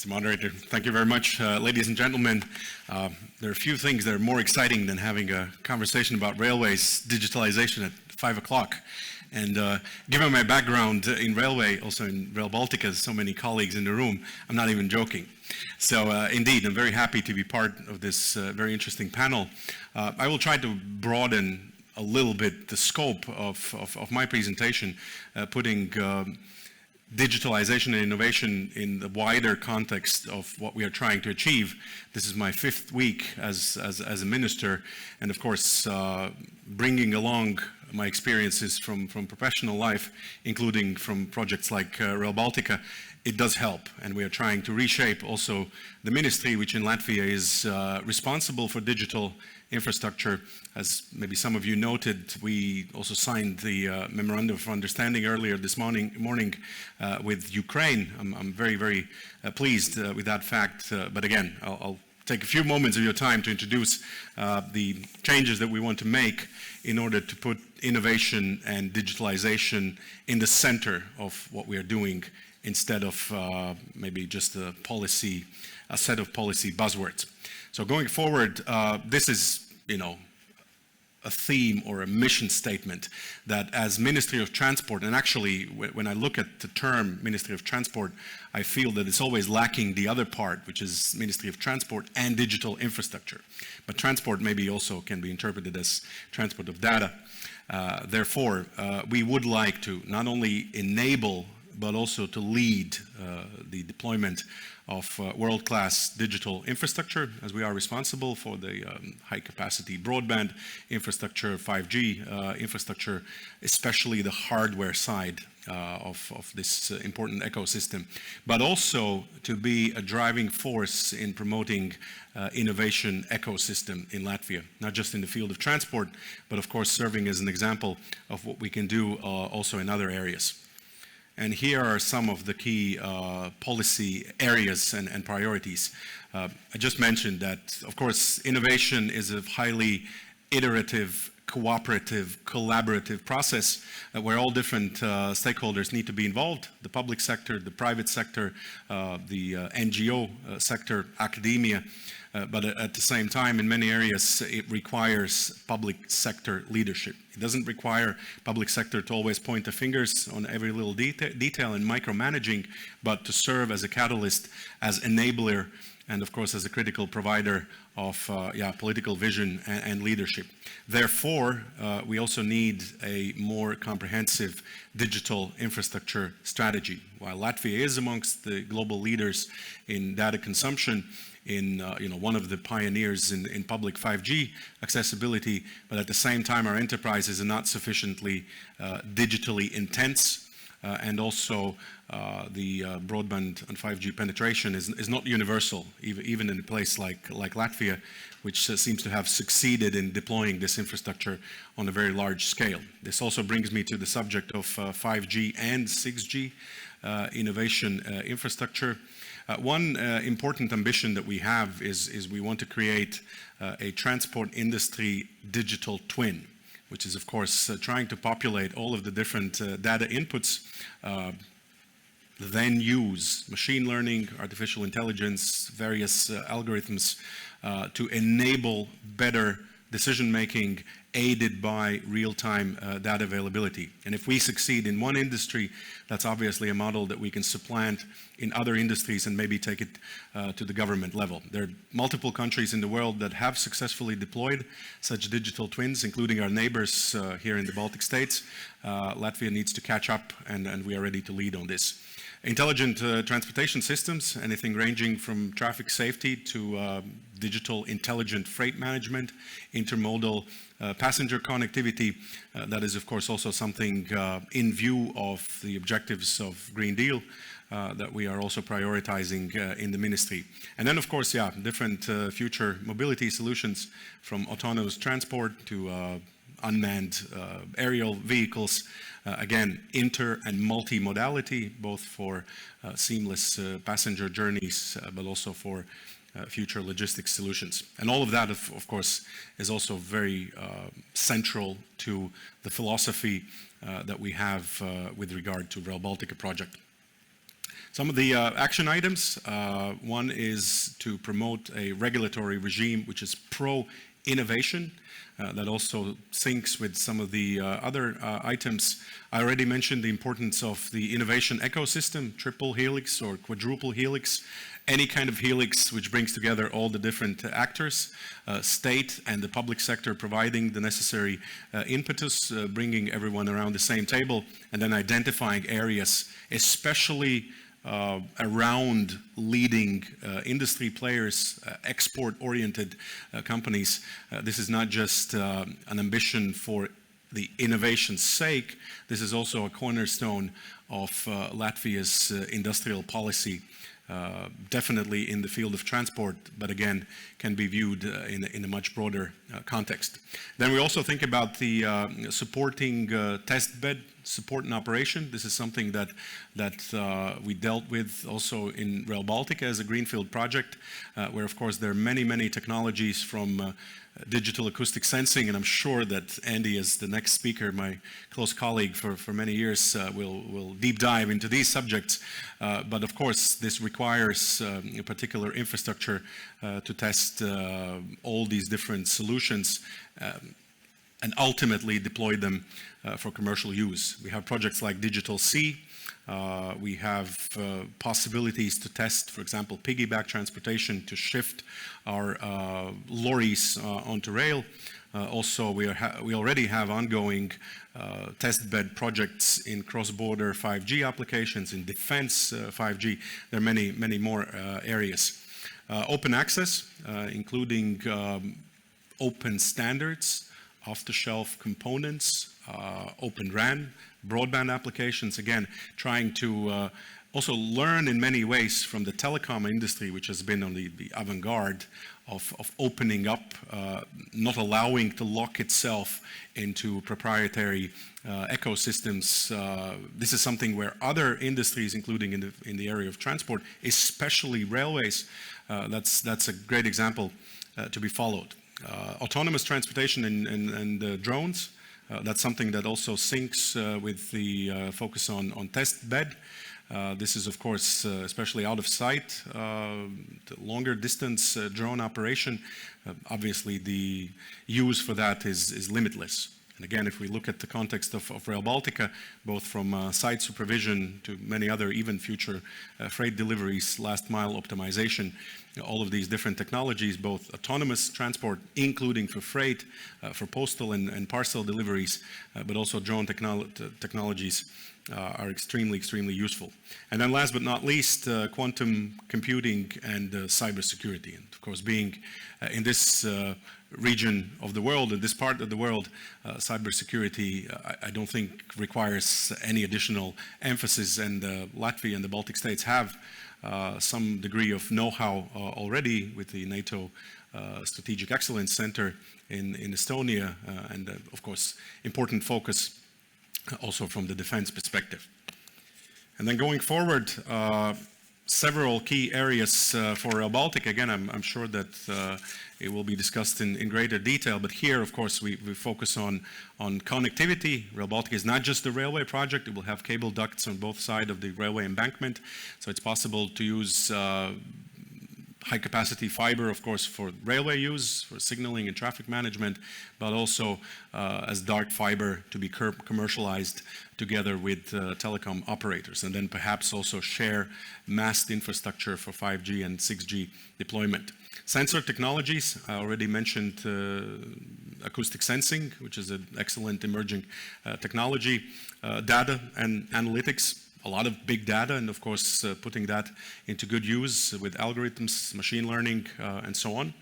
Mr. Moderator, thank you very much. Ladies and gentlemen, there are a few things that are more exciting than having a conversation about railways digitalization at 5 o'clock. And given my background in railway, also in Rail Baltica, so many colleagues in the room, I'm not even joking. So indeed, I'm very happy to be part of this very interesting panel. I will try to broaden a little bit the scope of my presentation, putting digitalization and innovation in the wider context of what we are trying to achieve. This is my 5th week as a minister, and of course bringing along my experiences from professional life, including from projects like Rail Baltica. It does help, and we are trying to reshape also the ministry, which in Latvia is responsible for digital infrastructure. As maybe some of you noted, we also signed the Memorandum of Understanding earlier this morning with Ukraine. I'm very, very pleased with that fact. But again, I'll take a few moments of your time to introduce the changes that we want to make in order to put innovation and digitalization in the center of what we are doing, instead of maybe just a set of policy buzzwords. So going forward, this is, a theme or a mission statement that as Ministry of Transport, and actually when I look at the term Ministry of Transport, I feel that it's always lacking the other part, which is Ministry of Transport and Digital Infrastructure. But transport maybe also can be interpreted as transport of data. Therefore, we would like to not only enable but also to lead the deployment of world-class digital infrastructure, as we are responsible for the high-capacity broadband infrastructure, 5G infrastructure, especially the hardware side of this important ecosystem, but also to be a driving force in promoting innovation ecosystem in Latvia, not just in the field of transport, but of course serving as an example of what we can do also in other areas. And here are some of the key policy areas and priorities. I just mentioned that, of course, innovation is a highly iterative, cooperative, collaborative process where all different stakeholders need to be involved: the public sector, the private sector, the NGO sector, academia. But at the same time, in many areas, it requires public sector leadership. It doesn't require public sector to always point the fingers on every little detail and micromanaging, but to serve as a catalyst, as enabler, and of course as a critical provider of political vision and leadership. Therefore, we also need a more comprehensive digital infrastructure strategy. While Latvia is amongst the global leaders in data consumption, in one of the pioneers in public 5G accessibility, but at the same time our enterprises are not sufficiently digitally intense, and also the broadband and 5G penetration is not universal, even in a place like Latvia, which seems to have succeeded in deploying this infrastructure on a very large scale. This also brings me to the subject of 5G and 6G innovation infrastructure. One important ambition that we have is we want to create a transport industry digital twin, which is of course trying to populate all of the different data inputs, then use machine learning, artificial intelligence, various algorithms to enable better decision making aided by real-time data availability. And if we succeed in one industry, that's obviously a model that we can supplant in other industries and maybe take it to the government level. There are multiple countries in the world that have successfully deployed such digital twins, including our neighbors here in the Baltic states. Latvia needs to catch up, and we are ready to lead on this. Intelligent transportation systems, anything ranging from traffic safety to digital intelligent freight management, intermodal passenger connectivity. That is, of course, also something in view of the objectives of Green Deal that we are also prioritizing in the ministry. And then, of course, different future mobility solutions, from autonomous transport to unmanned aerial vehicles. Again, inter and multimodality, both for seamless passenger journeys, but also for future logistics solutions. And all of that, of course, is also very central to the philosophy that we have with regard to Rail Baltica project. Some of the action items, one is to promote a regulatory regime which is pro-innovation. That also syncs with some of the other items. I already mentioned the importance of the innovation ecosystem, triple helix or quadruple helix, any kind of helix which brings together all the different actors, state and the public sector providing the necessary impetus, bringing everyone around the same table, and then identifying areas, especially around leading industry players, export-oriented companies. This is not just an ambition for the innovation's sake. This is also a cornerstone of Latvia's industrial policy. Definitely in the field of transport, but again, can be viewed in a much broader context. Then we also think about the supporting test bed support and operation. This is something that we dealt with also in Rail Baltica as a Greenfield project, where of course there are many technologies from digital acoustic sensing, and I'm sure that Andy, as the next speaker, my close colleague for many years, will deep dive into these subjects. But of course, this requires a particular infrastructure to test all these different solutions and ultimately deploy them for commercial use. We have projects like Digital C. We have possibilities to test, for example, piggyback transportation to shift our lorries onto rail. Also, we already have ongoing test bed projects in cross-border 5G applications, in defense 5G. There are many more areas. Open access, including open standards, off-the-shelf components, Open RAN, broadband applications, again, trying to also learn in many ways from the telecom industry, which has been on the avant-garde of opening up, not allowing to lock itself into proprietary ecosystems. This is something where other industries, including in the area of transport, especially railways, that's a great example to be followed. Autonomous transportation and drones, that's something that also syncs with the focus on test bed. This is, of course, especially out of sight, the longer distance drone operation. Obviously, the use for that is limitless. And again, if we look at the context of Rail Baltica, both from site supervision to many other, even future freight deliveries, last mile optimization, all of these different technologies, both autonomous transport, including for freight, for postal and parcel deliveries, but also drone technologies are extremely useful. And then last but not least, quantum computing and cybersecurity. And of course, being in this region of the world, in this part of the world, cybersecurity, I don't think requires any additional emphasis, and Latvia and the Baltic states have some degree of know-how already with the NATO Strategic Excellence Center in Estonia, and of course, important focus also from the defense perspective. And then going forward, several key areas for Rail Baltica. Again, I'm sure that it will be discussed in greater detail, but here, of course, we focus on connectivity. Rail Baltica is not just a railway project. It will have cable ducts on both sides of the railway embankment, so it's possible to use high-capacity fiber, of course, for railway use, for signaling and traffic management, but also as dark fiber to be commercialized together with telecom operators, and then perhaps also share mast infrastructure for 5G and 6G deployment. Sensor technologies, I already mentioned acoustic sensing, which is an excellent emerging technology, data and analytics, a lot of big data, and of course putting that into good use with algorithms, machine learning, and so on.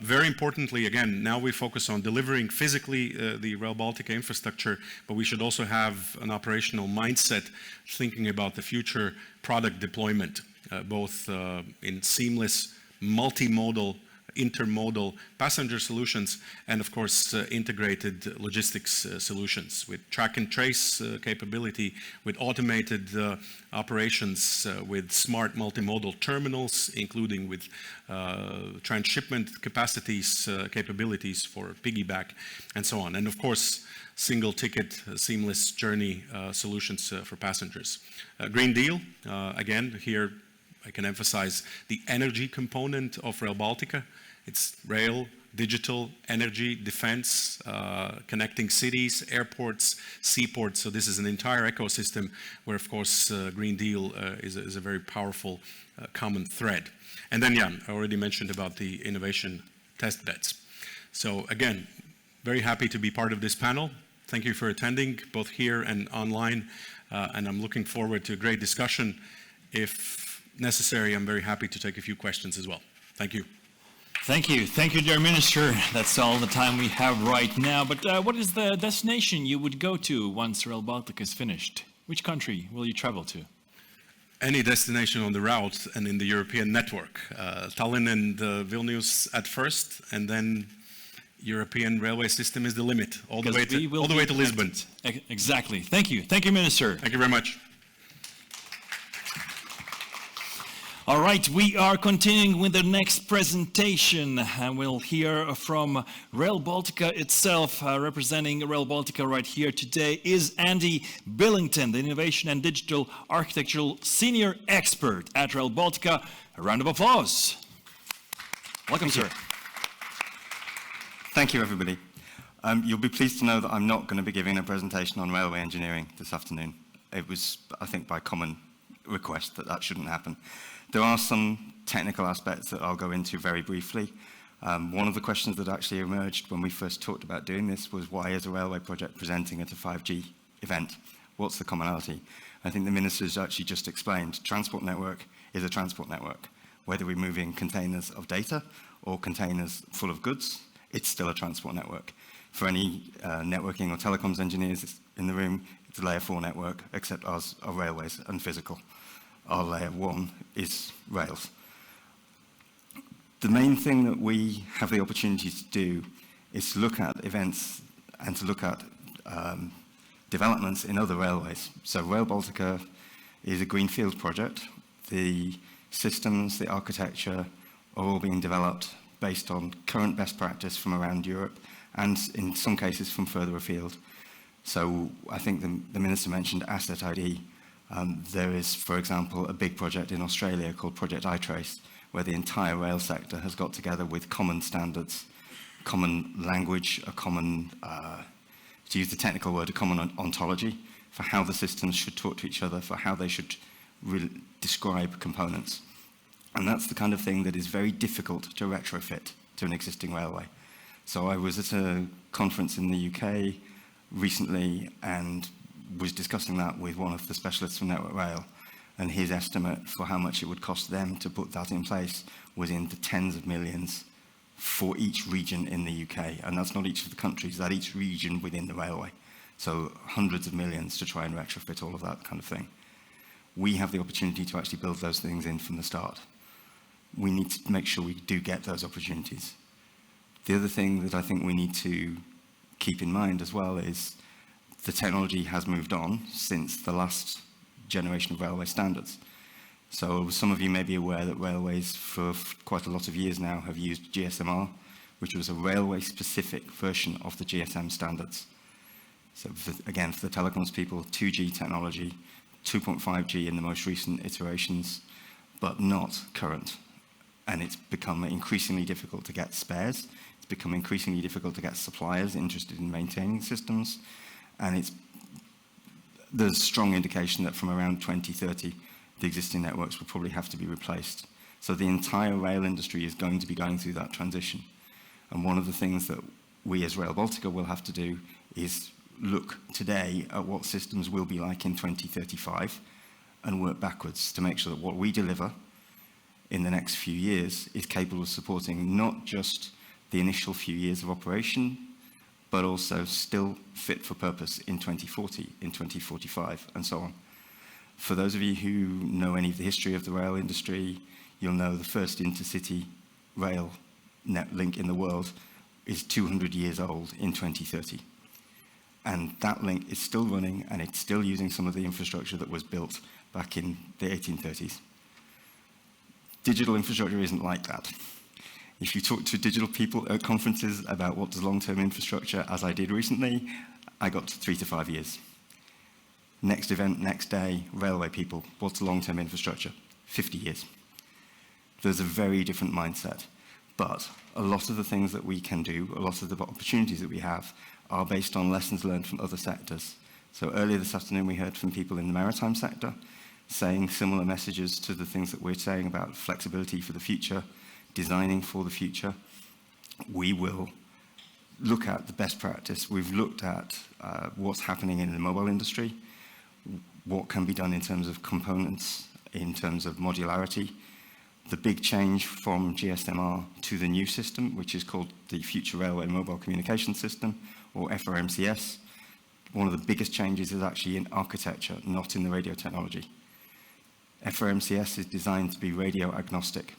Very importantly, again, now we focus on delivering physically the Rail Baltica infrastructure, but we should also have an operational mindset thinking about the future product deployment, both in seamless multimodal intermodal passenger solutions, and of course integrated logistics solutions with track and trace capability, with automated operations, with smart multimodal terminals, including with transshipment capacities, capabilities for piggyback, and so on. And of course, single ticket, seamless journey solutions for passengers. Green Deal, again, here I can emphasize the energy component of Rail Baltica. It's rail, digital, energy, defense, connecting cities, airports, seaports. So this is an entire ecosystem where, of course, Green Deal is a very powerful common thread. And then, yeah, I already mentioned about the innovation test beds. So again, very happy to be part of this panel. Thank you for attending, both here and online. And I'm looking forward to a great discussion. If necessary, I'm very happy to take a few questions as well. Thank you. Thank you. Thank you, dear Minister. That's all the time we have right now. But what is the destination you would go to once Rail Baltica is finished? Which country will you travel to? Any destination on the route and in the European network. Tallinn and Vilnius at first, and then European railway system is the limit, all the way to Lisbon. Exactly. Thank you. Thank you, Minister. Thank you very much. All right, we are continuing with the next presentation, and we'll hear from Rail Baltica itself. Representing Rail Baltica right here today is Andy Billington, the Innovation and Digital Architectural Senior Expert at Rail Baltica. A round of applause. Welcome, sir. Thank you, everybody. You'll be pleased to know that I'm not going to be giving a presentation on railway engineering this afternoon. It was, I think, by common request that shouldn't happen. There are some technical aspects that I'll go into very briefly. One of the questions that actually emerged when we first talked about doing this was, why is a railway project presenting at a 5G event? What's the commonality? I think the Minister's actually just explained, transport network is a transport network. Whether we're moving containers of data or containers full of goods, it's still a transport network. For any networking or telecoms engineers in the room, it's a layer 4 network, except ours are railways and physical. Our layer 1 is rails. The main thing that we have the opportunity to do is to look at events and to look at developments in other railways. So Rail Baltica is a Greenfield project. The systems, the architecture are all being developed based on current best practice from around Europe and in some cases from further afield. So I think the Minister mentioned Asset ID. There is, for example, a big project in Australia called Project iTrace, where the entire rail sector has got together with common standards, common language, a common, to use the technical word, a common ontology for how the systems should talk to each other, for how they should describe components. And that's the kind of thing that is very difficult to retrofit to an existing railway. So I was at a conference in the UK recently and was discussing that with one of the specialists from Network Rail, and his estimate for how much it would cost them to put that in place was in the tens of millions for each region in the UK. And that's not each of the countries, that's each region within the railway. So hundreds of millions to try and retrofit all of that kind of thing. We have the opportunity to actually build those things in from the start. We need to make sure we do get those opportunities. The other thing that I think we need to keep in mind as well is the technology has moved on since the last generation of railway standards. So some of you may be aware that railways for quite a lot of years now have used GSMR, which was a railway-specific version of the GSM standards. So again, for the telecoms people, 2G technology, 2.5G in the most recent iterations, but not current. And it's become increasingly difficult to get spares. It's become increasingly difficult to get suppliers interested in maintaining systems. And there's strong indication that from around 2030, the existing networks will probably have to be replaced. So the entire rail industry is going to be going through that transition. And one of the things that we as Rail Baltica will have to do is look today at what systems will be like in 2035 and work backwards to make sure that what we deliver in the next few years is capable of supporting not just the initial few years of operation, but also still fit for purpose in 2040, in 2045, and so on. For those of you who know any of the history of the rail industry, you'll know the first intercity rail net link in the world is 200 years old in 2030. And that link is still running, and it's still using some of the infrastructure that was built back in the 1830s. Digital infrastructure isn't like that. If you talk to digital people at conferences about what does long-term infrastructure, as I did recently, I got to 3 to 5 years. Next event, next day, railway people, what's long-term infrastructure? 50 years. There's a very different mindset. But a lot of the things that we can do, a lot of the opportunities that we have, are based on lessons learned from other sectors. So earlier this afternoon, we heard from people in the maritime sector saying similar messages to the things that we're saying about flexibility for the future, designing for the future. We will look at the best practice. We've looked at what's happening in the mobile industry, what can be done in terms of components, in terms of modularity. The big change from GSMR to the new system, which is called the Future Railway Mobile Communication System, or FRMCS, one of the biggest changes is actually in architecture, not in the radio technology. FRMCS is designed to be radio agnostic.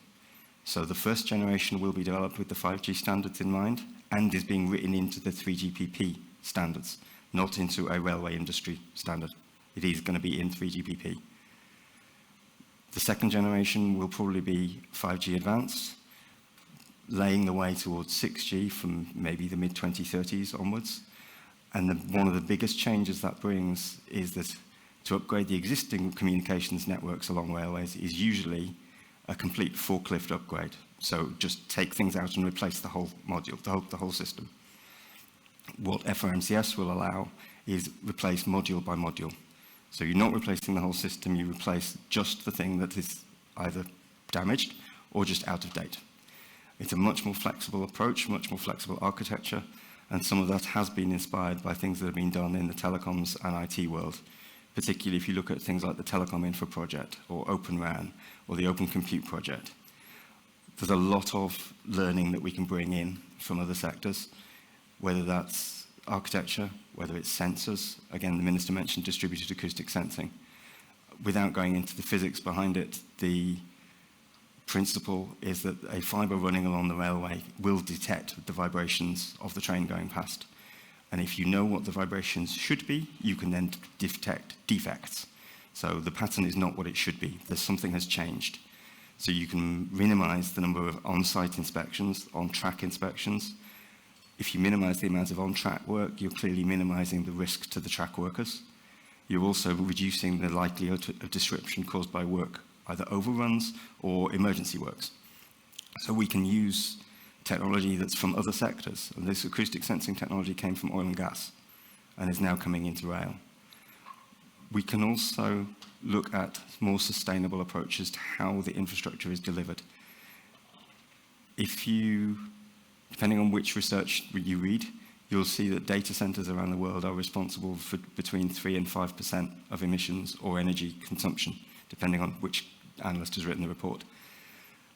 So the first generation will be developed with the 5G standards in mind and is being written into the 3GPP standards, not into a railway industry standard. It is going to be in 3GPP. The second generation will probably be 5G advanced, laying the way towards 6G from maybe the mid-2030s onwards. And one of the biggest changes that brings is that to upgrade the existing communications networks along railways is usually a complete forklift upgrade. So just take things out and replace the whole module, the whole system. What FRMCS will allow is replace module by module. So you're not replacing the whole system, you replace just the thing that is either damaged or just out of date. It's a much more flexible approach, much more flexible architecture, and some of that has been inspired by things that have been done in the telecoms and IT world, particularly if you look at things like the Telecom Infra Project or Open RAN or the Open Compute Project. There's a lot of learning that we can bring in from other sectors, whether that's architecture, whether it's sensors. Again, the Minister mentioned distributed acoustic sensing. Without going into the physics behind it, the principle is that a fibre running along the railway will detect the vibrations of the train going past. And if you know what the vibrations should be, you can then detect defects. So the pattern is not what it should be. There's something has changed. So you can minimize the number of on-site inspections, on-track inspections. If you minimize the amount of on-track work, you're clearly minimizing the risk to the track workers. You're also reducing the likelihood of disruption caused by work, either overruns or emergency works. So we can use technology that's from other sectors. And this acoustic sensing technology came from oil and gas and is now coming into rail. We can also look at more sustainable approaches to how the infrastructure is delivered. If you, depending on which research you read, you'll see that data centers around the world are responsible for between 3 and 5% of emissions or energy consumption, depending on which analyst has written the report.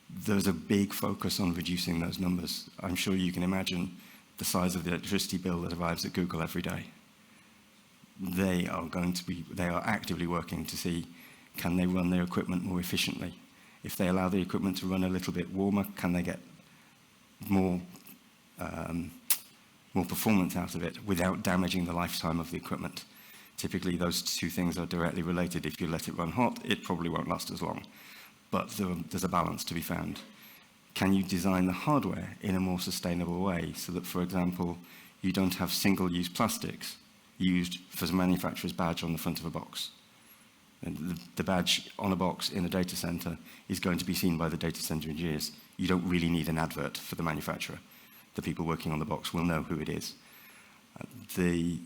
There's a big focus on reducing those numbers. I'm sure you can imagine the size of the electricity bill that arrives at Google every day. They are actively working to see, can they run their equipment more efficiently? If they allow the equipment to run a little bit warmer, can they get more performance out of it without damaging the lifetime of the equipment? Typically, those two things are directly related. If you let it run hot, it probably won't last as long. But there's a balance to be found. Can you design the hardware in a more sustainable way so that, for example, you don't have single-use plastics used for the manufacturer's badge on the front of a box? And the badge on a box in a data center is going to be seen by the data center engineers. You don't really need an advert for the manufacturer. The people working on the box will know who it is. The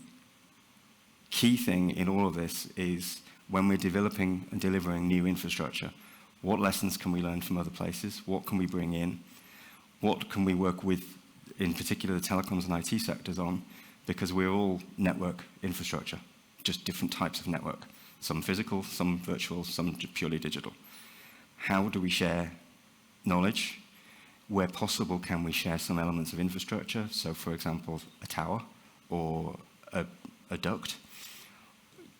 key thing in all of this is when we're developing and delivering new infrastructure, what lessons can we learn from other places? What can we bring in? What can we work with, in particular, the telecoms and IT sectors on? Because we're all network infrastructure, just different types of network. Some physical, some virtual, some purely digital. How do we share knowledge? Where possible, can we share some elements of infrastructure? So, for example, a tower or a duct.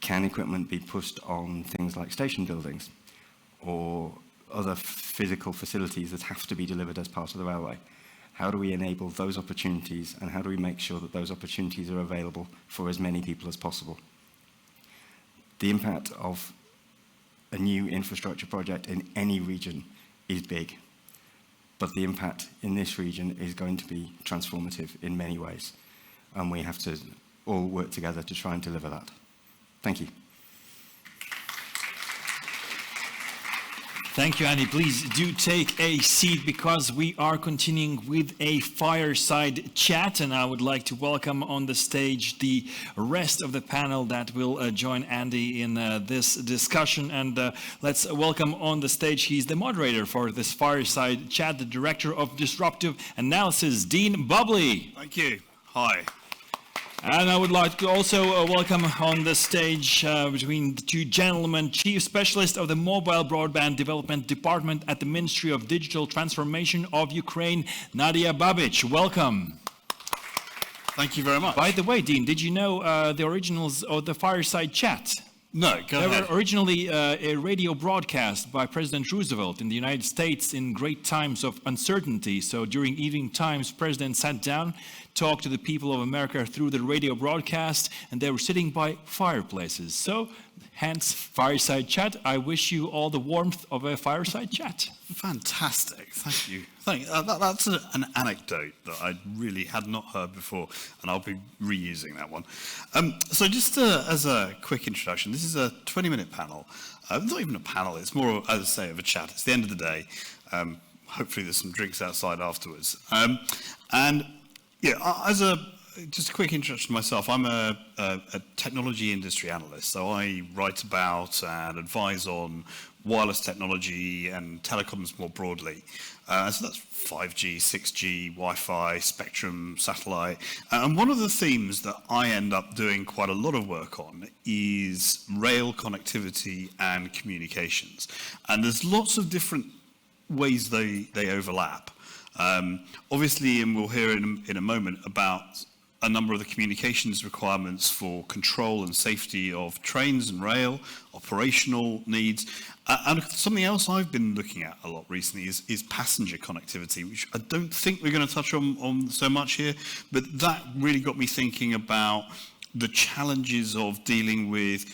Can equipment be pushed on things like station buildings or other physical facilities that have to be delivered as part of the railway? how do we enable those opportunities, and how do we make sure that those opportunities are available for as many people as possible? The impact of a new infrastructure project in any region is big, but the impact in this region is going to be transformative in many ways, and we have to all work together to try and deliver that. Thank you. Thank you, Andy. Please do take a seat because we are continuing with a fireside chat, and I would like to welcome on the stage the rest of the panel that will join Andy in this discussion. And let's welcome on the stage, he's the moderator for this fireside chat, the Director of Disruptive Analysis, Dean Bubley. Thank you. Hi. And I would like to also welcome on the stage between the two gentlemen, Chief Specialist of the Mobile Broadband Development Department at the Ministry of Digital Transformation of Ukraine, Nadya Babych. Welcome. Thank you very much. By the way, Dean, did you know the originals of the fireside chat? No, go ahead. They were originally a radio broadcast by President Roosevelt in the United States in great times of uncertainty. So during evening times, President sat down, talked to the people of America through the radio broadcast, and they were sitting by fireplaces. So, hence, fireside chat. I wish you all the warmth of a fireside chat. Fantastic. Thank you. That's an anecdote that I really had not heard before, and I'll be reusing that one. So just as a quick introduction, this is a 20-minute panel. Not even a panel, it's more, as I say, of a chat. It's the end of the day. Hopefully there's some drinks outside afterwards. And yeah, just a quick introduction to myself. I'm a technology industry analyst, so I write about and advise on wireless technology and telecoms more broadly. So that's 5G, 6G, Wi-Fi, spectrum, satellite. And one of the themes that I end up doing quite a lot of work on is rail connectivity and communications. And there's lots of different ways they overlap. Obviously, and we'll hear in a moment about a number of the communications requirements for control and safety of trains and rail, operational needs. And something else I've been looking at a lot recently is passenger connectivity, which I don't think we're going to touch on so much here, but that really got me thinking about the challenges of dealing with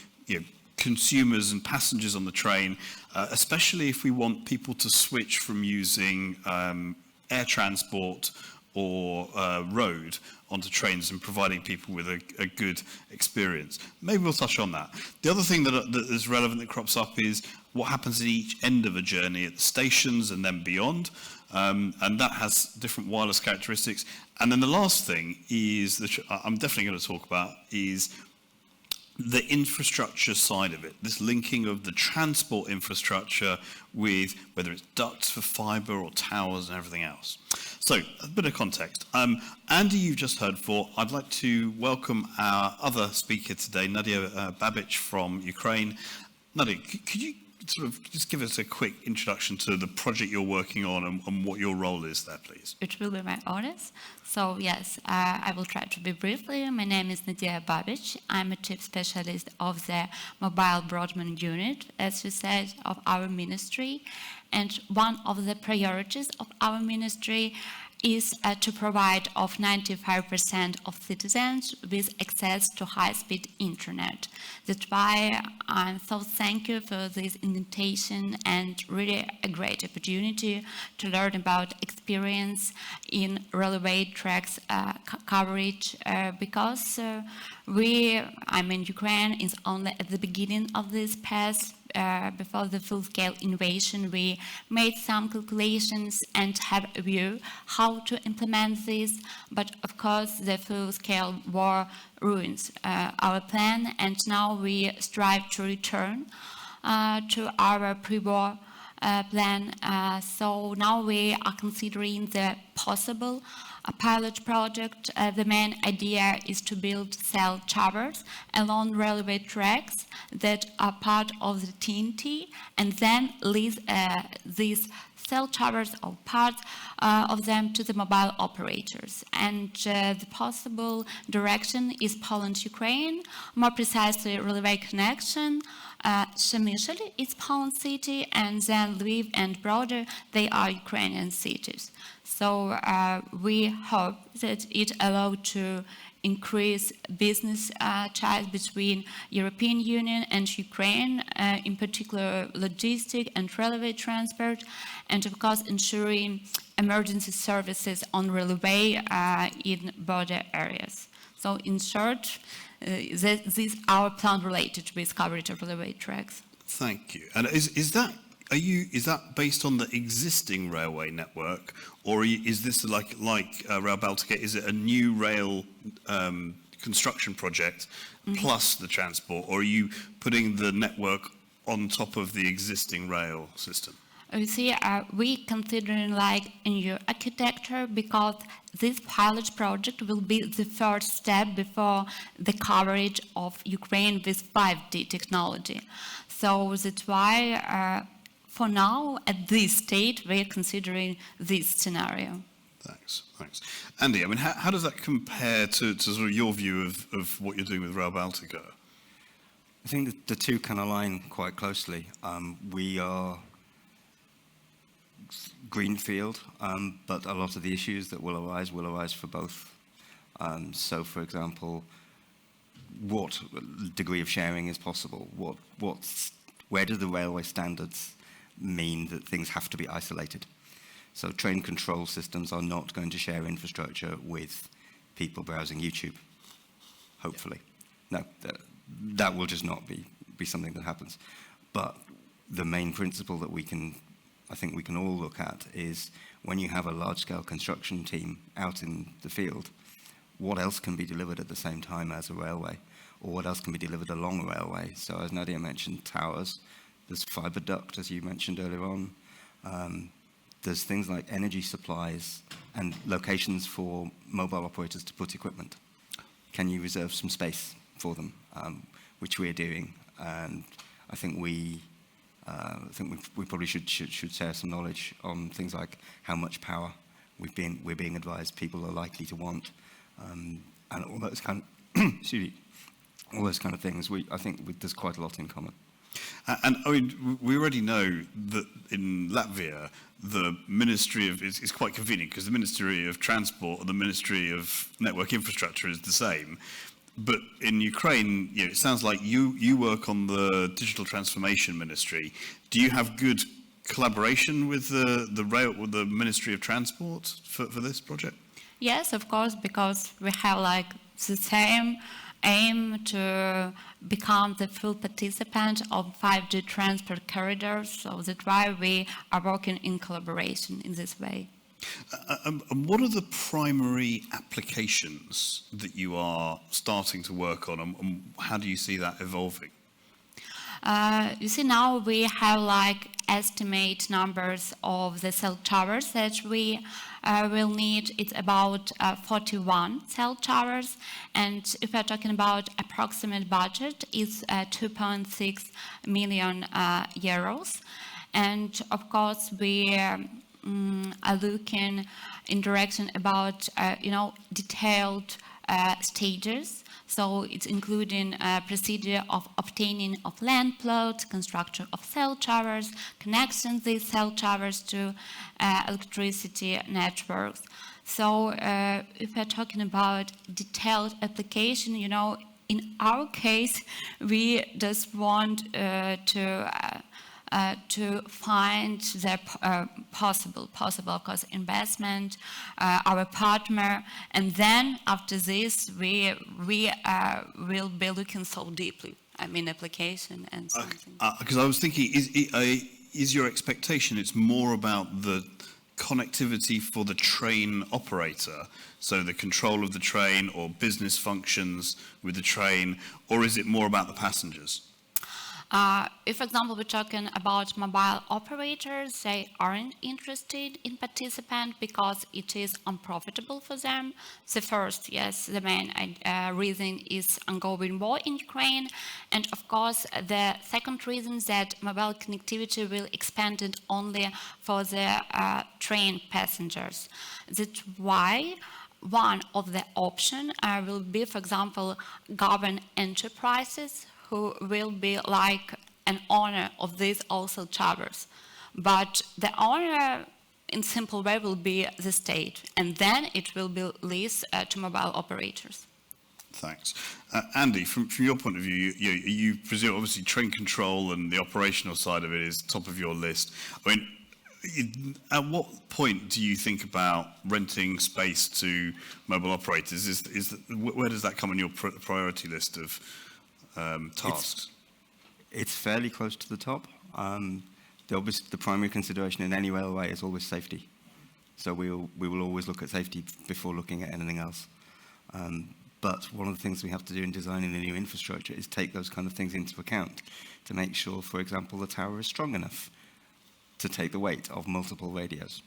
consumers and passengers on the train, especially if we want people to switch from using air transport or road onto trains and providing people with a good experience. Maybe we'll touch on that. The other thing that is relevant that crops up is what happens at each end of a journey at the stations and then beyond. And that has different wireless characteristics. And then the last thing is that I'm definitely going to talk about is the infrastructure side of it, this linking of the transport infrastructure with whether it's ducts for fiber or towers and everything else. So, a bit of context. Andy, you've just heard for. I'd like to welcome our other speaker today, Nadya Babych from Ukraine. Nadya, could you sort of just give us a quick introduction to the project you're working on and what your role is there, please? It will be my honor. So yes, I will try to be briefly. My name is Nadya Babych. I'm a chief specialist of the mobile broadband unit, as you said, of our ministry. And one of the priorities of our ministry is to provide of 95% of citizens with access to high-speed internet. That's why I'm so thankful for this invitation and really a great opportunity to learn about experience in railway tracks coverage because Ukraine is only at the beginning of this path. Before the full-scale invasion, we made some calculations and have a view how to implement this, but of course the full-scale war ruins our plan, and now we strive to return to our pre-war plan. So now we are considering the possible pilot project. The main idea is to build cell towers along railway tracks that are part of the TNT, and then lease these cell towers or parts of them to the mobile operators. And the possible direction is Poland-Ukraine, more precisely railway connection. Przemysl is Poland city, and then Lviv and Brody, they are Ukrainian cities. So we hope that it allows to increase business ties between European Union and Ukraine, in particular logistic and railway transport, and of course ensuring emergency services on railway in border areas. So in short, this is our plan related to coverage of railway tracks. Thank you. And is that based on the existing railway network, or is this like Rail Baltica? Is it a new rail construction project plus the transport, or are you putting the network on top of the existing rail system? You see, we considering like a new architecture because this pilot project will be the first step before the coverage of Ukraine with 5G technology. So that's why, for now, at this stage, we are considering this scenario. Thanks. Andy, I mean, how does that compare to sort of your view of what you're doing with Rail Baltica? I think that the two can align quite closely. We are Greenfield, but a lot of the issues that will arise for both. So, for example, what degree of sharing is possible? Where do the railway standards mean that things have to be isolated? So train control systems are not going to share infrastructure with people browsing YouTube, hopefully. No, that will just not be something that happens. But the main principle that I think we can all look at is when you have a large-scale construction team out in the field, what else can be delivered at the same time as a railway? Or what else can be delivered along a railway? So as Nadya mentioned, towers, there's fiber duct, as you mentioned earlier on. There's things like energy supplies and locations for mobile operators to put equipment. Can you reserve some space for them, which we're doing? And I think we probably should share some knowledge on things like how much power we're being advised people are likely to want, and all those kind of things. I think there's quite a lot in common. And I mean, we already know that in Latvia, the Ministry of is quite convenient because the Ministry of Transport and the Ministry of Network Infrastructure is the same. But in Ukraine, it sounds like you work on the Digital Transformation Ministry. Do you have good collaboration with the Ministry of Transport for this project? Yes, of course, because we have like the same aim to become the full participant of 5G transport corridors. So that's why we are working in collaboration in this way. And what are the primary applications that you are starting to work on, and how do you see that evolving? You see, now we have like estimate numbers of the cell towers that we will need. It's about 41 cell towers, and if we're talking about approximate budget, it's 2.6 million euros. And of course, we are looking in direction about detailed stages. So it's including procedure of obtaining of land plots, construction of cell towers, connecting these cell towers to electricity networks. So if we're talking about detailed application, in our case, we just want to find the possible, of course, investment, our partner, and then after this, we will be looking so deeply. I mean, application and something. Because I was thinking, is your expectation it's more about the connectivity for the train operator, so the control of the train or business functions with the train, or is it more about the passengers? If, for example, we're talking about mobile operators, they aren't interested in participant because it is unprofitable for them. The first, yes, the main reason is ongoing war in Ukraine. And of course, the second reason that mobile connectivity will expand it only for the train passengers. That's why one of the options will be, for example, government enterprises who will be like an owner of these also towers. But the owner, in simple way, will be the state, and then it will be leased to mobile operators. Thanks. Andy, from your point of view, you presume obviously train control and the operational side of it is top of your list. I mean, at what point do you think about renting space to mobile operators? Where does that come on your priority list of tasks? It's fairly close to the top. The primary consideration in any railway is always safety. So we will always look at safety before looking at anything else. But one of the things we have to do in designing the new infrastructure is take those kind of things into account to make sure, for example, the tower is strong enough to take the weight of multiple radios.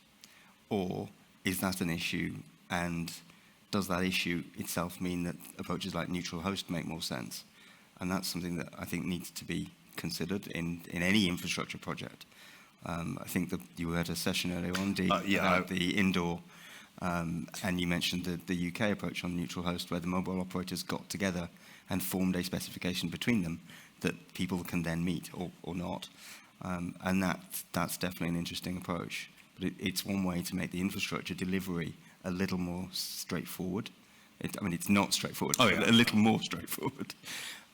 Or is that an issue, and does that issue itself mean that approaches like neutral host make more sense? And that's something that I think needs to be considered in any infrastructure project. I think that you had a session earlier on, Dean, about the indoor, and you mentioned the UK approach on neutral host, where the mobile operators got together and formed a specification between them that people can then meet or not. And that's definitely an interesting approach. But it's one way to make the infrastructure delivery a little more straightforward. It's not straightforward, but a little more straightforward.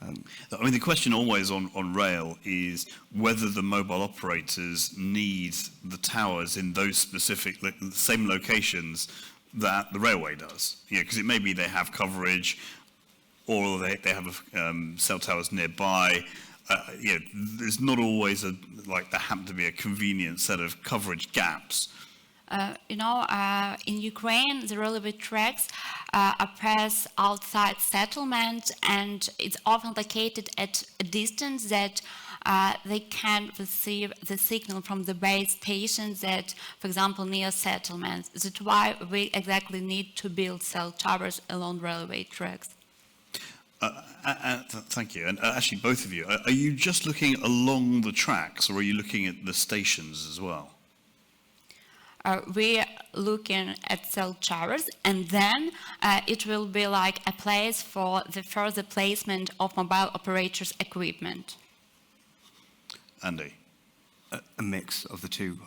I mean, the question always on rail is whether the mobile operators need the towers in those specific, same locations that the railway does. Because it may be they have coverage, or they have cell towers nearby. There's not always there happen to be a convenient set of coverage gaps. In Ukraine, the railway tracks are passed outside settlement, and it's often located at a distance that they can receive the signal from the base stations that, for example, near settlements. That's why we exactly need to build cell towers along railway tracks. Thank you. And actually, both of you, are you just looking along the tracks, or are you looking at the stations as well? We're looking at cell towers, and then it will be like a place for the further placement of mobile operators' equipment. Andy? A mix of the two.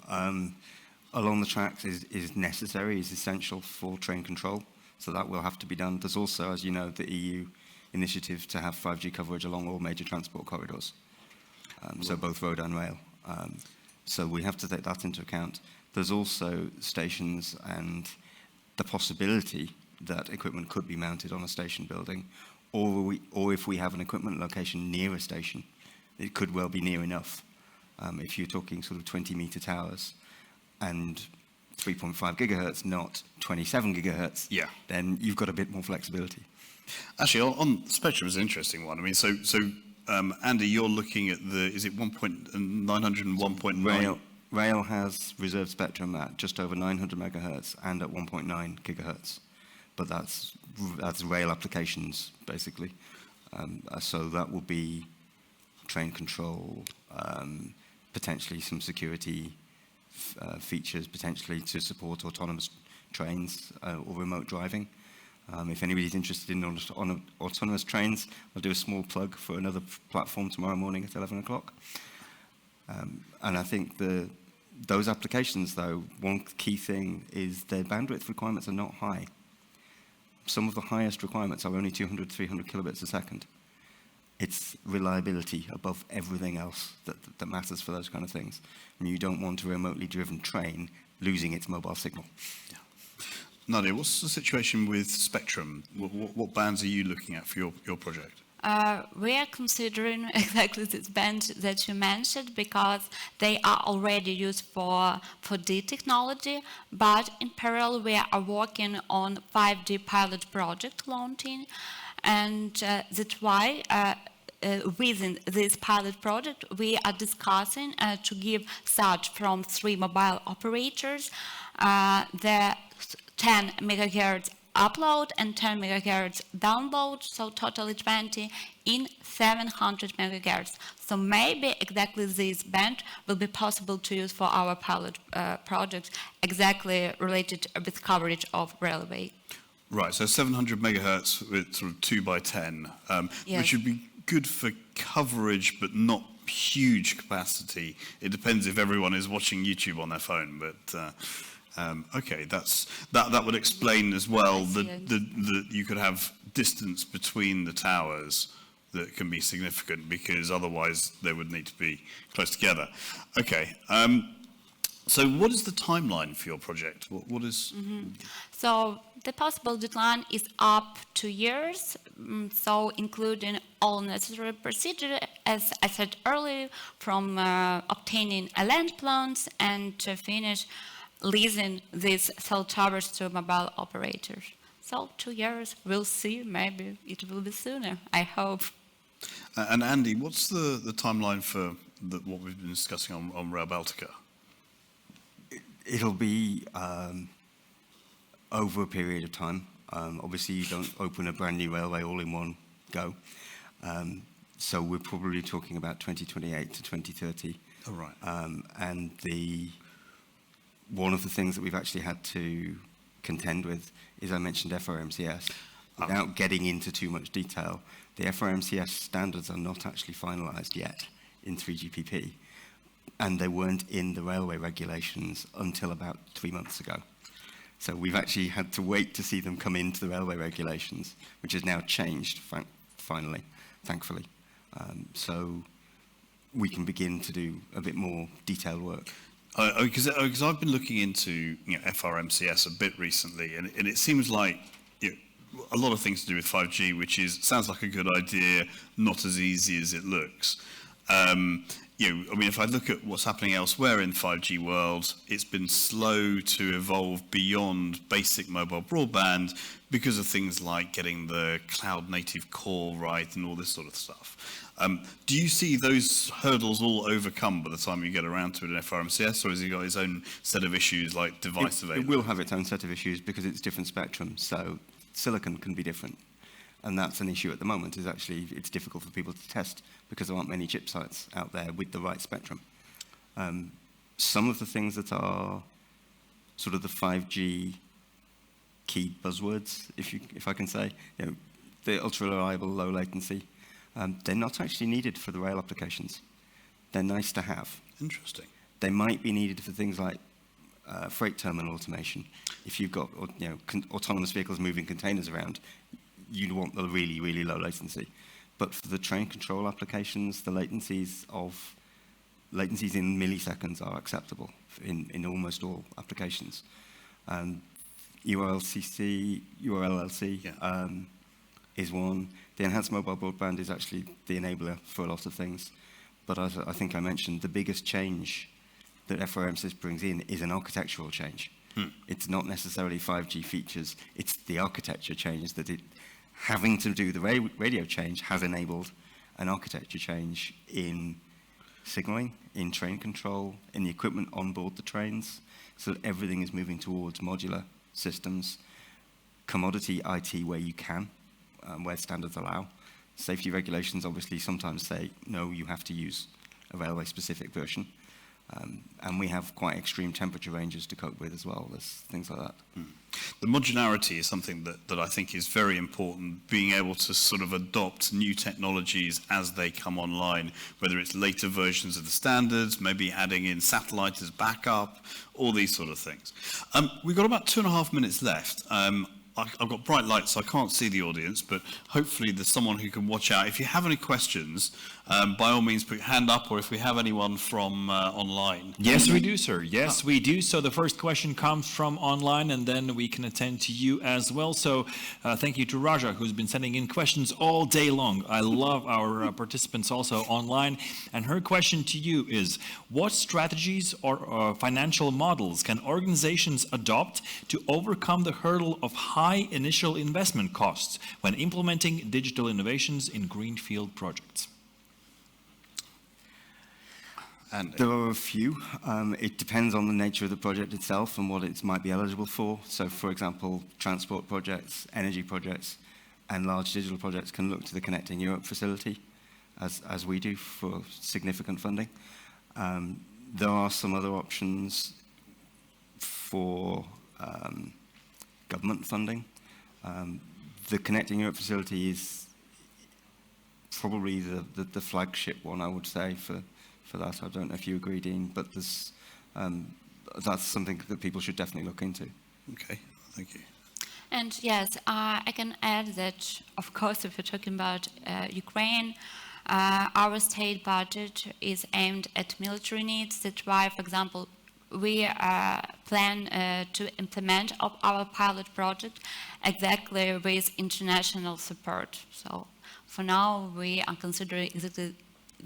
Along the tracks is necessary, is essential for train control, so that will have to be done. There's also, as you know, the EU initiative to have 5G coverage along all major transport corridors, so both road and rail. So we have to take that into account. There's also stations and the possibility that equipment could be mounted on a station building, or if we have an equipment location near a station, it could well be near enough. If you're talking sort of 20-meter towers and 3.5 gigahertz, not 27 gigahertz, then you've got a bit more flexibility. Actually, on spectrum is an interesting one. I mean, so Andy, you're looking at is it 901.9? Rail has reserved spectrum at just over 900 megahertz and at 1.9 gigahertz, but that's rail applications basically. So that will be train control, potentially some security features, potentially to support autonomous trains or remote driving. If anybody's interested in autonomous trains, I'll do a small plug for another platform tomorrow morning at 11 o'clock. And I think those applications, though, one key thing is their bandwidth requirements are not high. Some of the highest requirements are only 200, 300 kilobits a second. It's reliability above everything else that matters for those kind of things. And you don't want a remotely driven train losing its mobile signal. Yeah. Nadya, what's the situation with spectrum? What bands are you looking at for your project? We are considering exactly this band that you mentioned because they are already used for 4D technology, but in parallel we are working on 5D pilot project launching, and that's why within this pilot project, we are discussing to give such from 3 mobile operators the 10 megahertz upload and 10 megahertz download, so totally 20 in 700 megahertz. So maybe exactly this band will be possible to use for our pilot project, exactly related with coverage of railway. Right, so 700 megahertz with sort of 2 by 10, Yes. which would be good for coverage, but not huge capacity. It depends if everyone is watching YouTube on their phone, but okay, that would explain as well that you could have distance between the towers that can be significant, because otherwise they would need to be close together. Okay, so what is the timeline for your project? What is... So the possible deadline is up 2 years, so including all necessary procedure, as I said earlier, from obtaining a land plans and to finish leasing these cell towers to mobile operators. So 2 years, we'll see, maybe it will be sooner, I hope. And Andy, what's the timeline for what we've been discussing on Rail Baltica? It'll be over a period of time. Obviously, you don't open a brand new railway all in one go. So we're probably talking about 2028 to 2030. Oh, right. And one of the things that we've actually had to contend with is, I mentioned FRMCS. Without getting into too much detail, the FRMCS standards are not actually finalised yet in 3GPP, and they weren't in the railway regulations until about 3 months ago. So we've actually had to wait to see them come into the railway regulations, which has now changed, finally, thankfully. So we can begin to do a bit more detailed work. Because I've been looking into FRMCS a bit recently, and it seems like a lot of things to do with 5G, which sounds like a good idea, not as easy as it looks. I mean, if I look at what's happening elsewhere in 5G world, it's been slow to evolve beyond basic mobile broadband because of things like getting the cloud native core right and all this sort of stuff. Do you see those hurdles all overcome by the time you get around to it in FRMCS, or has it got its own set of issues like device availability? It will have its own set of issues because it's different spectrum, so silicon can be different. And that's an issue at the moment, is actually it's difficult for people to test because there aren't many chip sites out there with the right spectrum. Some of the things that are sort of the 5G key buzzwords, if I can say, the ultra reliable, low latency, they're not actually needed for the rail applications. They're nice to have. Interesting. They might be needed for things like freight terminal automation. If you've got autonomous vehicles moving containers around, you'd want the really, really low latency. But for the train control applications, the latencies in milliseconds are acceptable in almost all applications. URLLC is one. The enhanced mobile broadband is actually the enabler for a lot of things. But as I think I mentioned, the biggest change that FRMCS brings in is an architectural change. It's not necessarily 5G features, it's the architecture change that having to do the radio change has enabled an architecture change in signaling, in train control, in the equipment on board the trains, so that everything is moving towards modular systems, commodity IT where you can, where standards allow. Safety regulations obviously sometimes say, no, you have to use a railway-specific version. And we have quite extreme temperature ranges to cope with as well. There's things like that. The modularity is something that I think is very important, being able to sort of adopt new technologies as they come online, whether it's later versions of the standards, maybe adding in satellite as backup, all these sort of things. We've got about 2.5 minutes left. I've got bright lights, so I can't see the audience, but hopefully there's someone who can watch out. If you have any questions, by all means put your hand up, or if we have anyone from online. Yes, we do, sir. Yes, we do. So the first question comes from online, and then we can attend to you as well. So thank you to Raja, who's been sending in questions all day long. I love our participants also online. And her question to you is, what strategies or financial models can organizations adopt to overcome the hurdle of high high initial investment costs when implementing digital innovations in greenfield projects? And There are a few. It depends on the nature of the project itself and what it might be eligible for. So, for example, transport projects, energy projects, and large digital projects can look to the Connecting Europe facility, as we do, for significant funding. There are some other options for government funding. The Connecting Europe facility is probably the flagship one, I would say, for that. I don't know if you agree, Dean, but there's, that's something that people should definitely look into. okay, thank you. And yes, I can add that, of course, if you're talking about Ukraine, our state budget is aimed at military needs. That's why, for example, we plan to implement our pilot project exactly with international support. So for now, we are considering exactly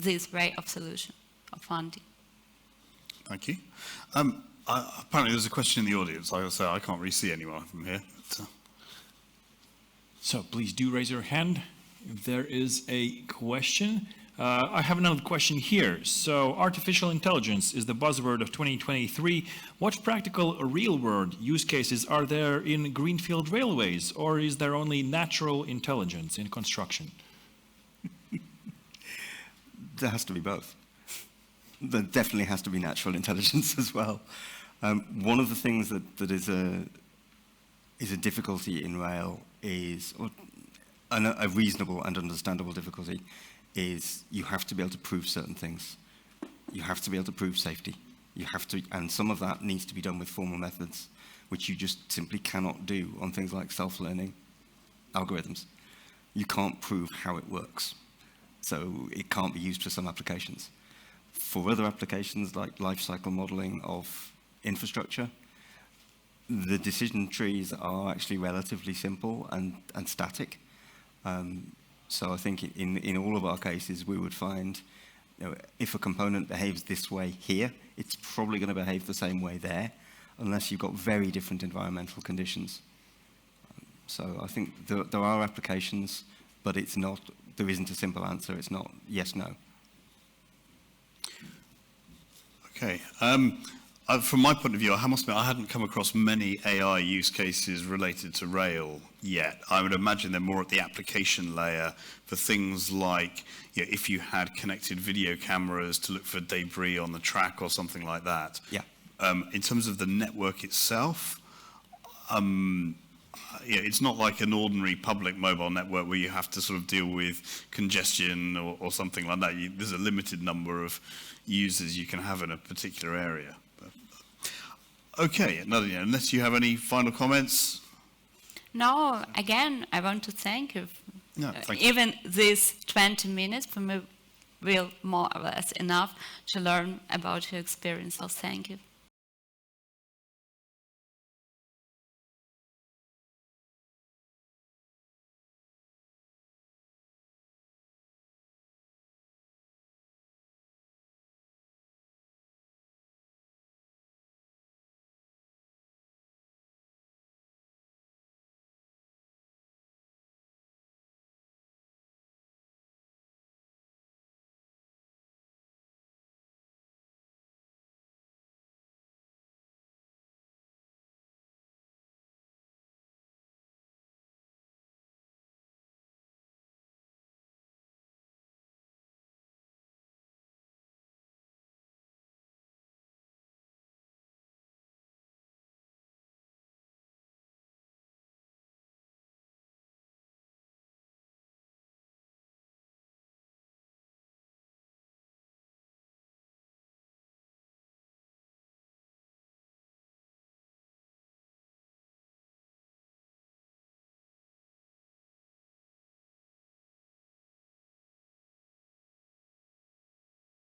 this way of solution of funding. Thank you. Apparently there's a question in the audience. I will say I can't really see anyone from here. But, So please do raise your hand if there is a question. I have another question here. So artificial intelligence is the buzzword of 2023. What practical real-world use cases are there in greenfield railways, or is there only natural intelligence in construction? There has to be both. There definitely has to be natural intelligence as well. One of the things that is a difficulty in rail is, or a reasonable and understandable difficulty, is you have to be able to prove certain things. You have to be able to prove safety. You have to, and some of that needs to be done with formal methods, which you just simply cannot do on things like self-learning algorithms. You can't prove how it works, so it can't be used for some applications. For other applications like life cycle modeling of infrastructure, the decision trees are actually relatively simple and static. So I think in all of our cases, we would find, you know, if a component behaves this way here, it's probably going to behave the same way there, unless you've got very different environmental conditions. So I think there are applications, but it's not, there isn't a simple answer. It's not yes, no. okay. From my point of view, I must admit I hadn't come across many AI use cases related to rail yet. I would imagine they're more at the application layer for things like, you know, if you had connected video cameras to look for debris on the track or something like that. Yeah. In terms of the network itself, yeah, it's not like an ordinary public mobile network where you have to sort of deal with congestion or something like that. There's a limited number of users you can have in a particular area. Okay, Nadya, unless you have any final comments? No, again, I want to thank you. No, thank you. Even these 20 minutes for me will more or less enough to learn about your experience, so thank you.